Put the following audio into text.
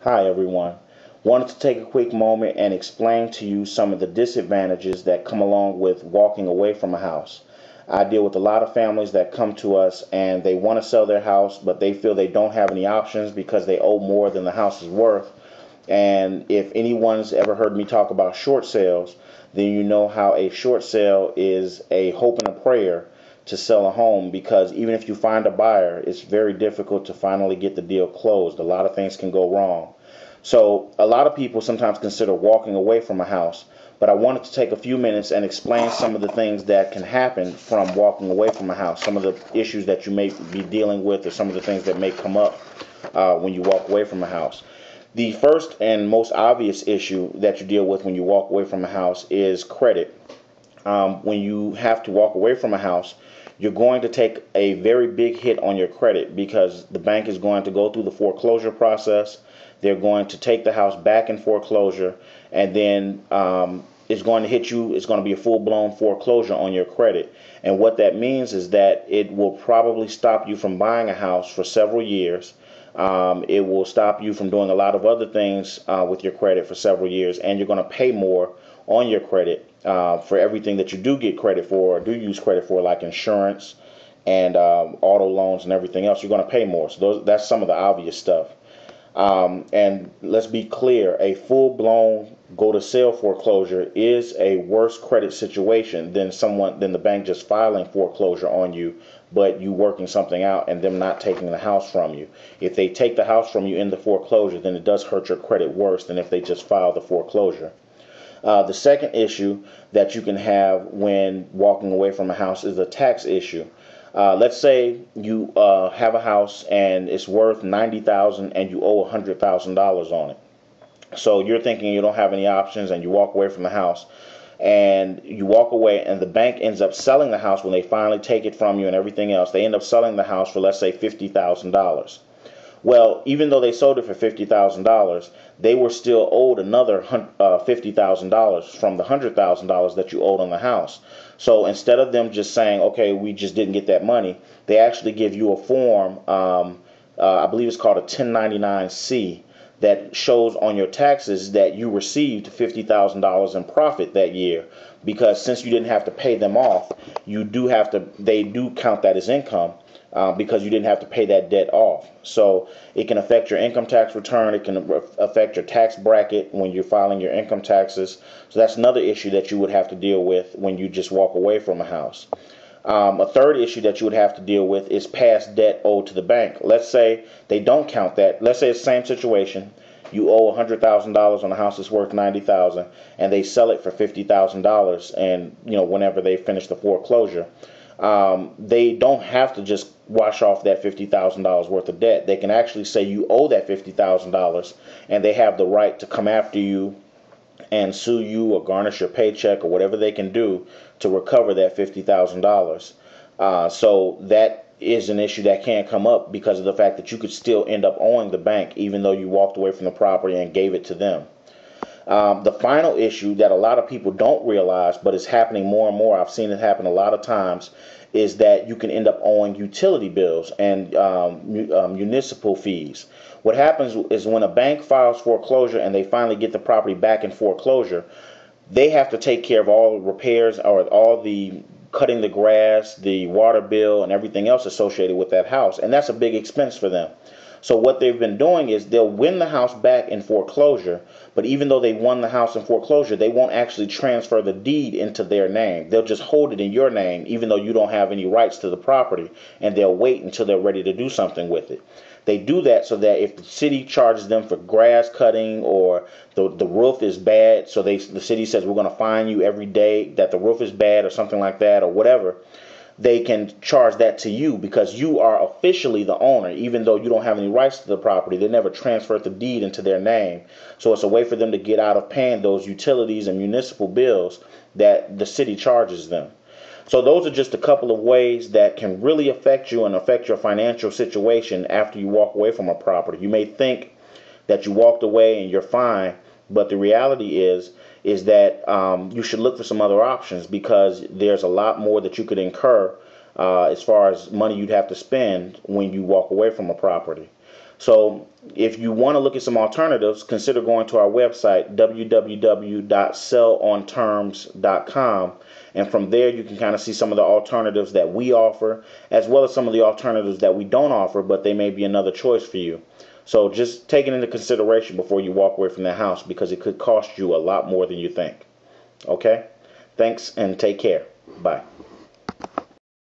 Hi everyone. Wanted to take a quick moment and explain to you some of the disadvantages that come along with walking away from a house. I deal with a lot of families that come to us and they want to sell their house, but they feel they don't have any options because they owe more than the house is worth. And if anyone's ever heard me talk about short sales, then you know how a short sale is a hope and a prayer to sell a home, because even if you find a buyer, it's very difficult to finally get the deal closed. A lot of things can go wrong. So a lot of people sometimes consider walking away from a house, but I wanted to take a few minutes and explain some of the things that can happen from walking away from a house, some of the issues that you may be dealing with, or some of the things that may come up when you walk away from a house. The first and most obvious issue that you deal with when you walk away from a house is credit. When you have to walk away from a house, you're going to take a very big hit on your credit because the bank is going to go through the foreclosure process. They're going to take the house back in foreclosure, and then it's going to hit you. It's going to be a full-blown foreclosure on your credit. And what that means is that it will probably stop you from buying a house for several years. It will stop you from doing a lot of other things with your credit for several years, and you're going to pay more on your credit for everything that you do get credit for or do use credit for, like insurance and auto loans and everything else. You're going to pay more. So that's some of the obvious stuff. And let's be clear, a full-blown go-to-sale foreclosure is a worse credit situation than the bank just filing foreclosure on you, but you working something out and them not taking the house from you. If they take the house from you in the foreclosure, then it does hurt your credit worse than if they just file the foreclosure. The second issue that you can have when walking away from a house is a tax issue. Let's say you have a house and it's worth $90,000 and you owe $100,000 on it. So you're thinking you don't have any options and you walk away from the house, and you walk away and the bank ends up selling the house when they finally take it from you and everything else. They end up selling the house for, let's say, $50,000. Well, even though they sold it for $50,000, they were still owed another $50,000 from the $100,000 that you owed on the house. So instead of them just saying, okay, we just didn't get that money, they actually give you a form, I believe it's called a 1099-C, that shows on your taxes that you received $50,000 in profit that year, because since you didn't have to pay them off, they do count that as income. Because you didn't have to pay that debt off. So it can affect your income tax return. It can affect your tax bracket when you're filing your income taxes. So that's another issue that you would have to deal with when you just walk away from a house. A third issue that you would have to deal with is past debt owed to the bank. Let's say they don't count that. Let's say it's the same situation. You owe $100,000 on a house that's worth $90,000, and they sell it for $50,000, and whenever they finish the foreclosure. They don't have to just wash off that $50,000 worth of debt. They can actually say you owe that $50,000, and they have the right to come after you and sue you or garnish your paycheck or whatever they can do to recover that $50,000. So that is an issue that can come up because of the fact that you could still end up owing the bank even though you walked away from the property and gave it to them. The final issue that a lot of people don't realize, but is happening more and more, I've seen it happen a lot of times, is that you can end up owing utility bills and municipal fees. What happens is when a bank files foreclosure and they finally get the property back in foreclosure, they have to take care of all repairs or all the cutting the grass, the water bill, and everything else associated with that house. And that's a big expense for them. So what they've been doing is they'll win the house back in foreclosure, but even though they won the house in foreclosure, they won't actually transfer the deed into their name. They'll just hold it in your name, even though you don't have any rights to the property, and they'll wait until they're ready to do something with it. They do that so that if the city charges them for grass cutting or the roof is bad, so the city says we're going to fine you every day that the roof is bad or something like that or whatever, they can charge that to you because you are officially the owner, even though you don't have any rights to the property. They never transferred the deed into their name. So it's a way for them to get out of paying those utilities and municipal bills that the city charges them. So those are just a couple of ways that can really affect you and affect your financial situation after you walk away from a property. You may think that you walked away and you're fine, but the reality is that you should look for some other options because there's a lot more that you could incur as far as money you'd have to spend when you walk away from a property. So if you want to look at some alternatives, consider going to our website, www.sellonterms.com. And from there, you can kind of see some of the alternatives that we offer, as well as some of the alternatives that we don't offer, but they may be another choice for you. So just take it into consideration before you walk away from the house, because it could cost you a lot more than you think. Okay? Thanks and take care. Bye.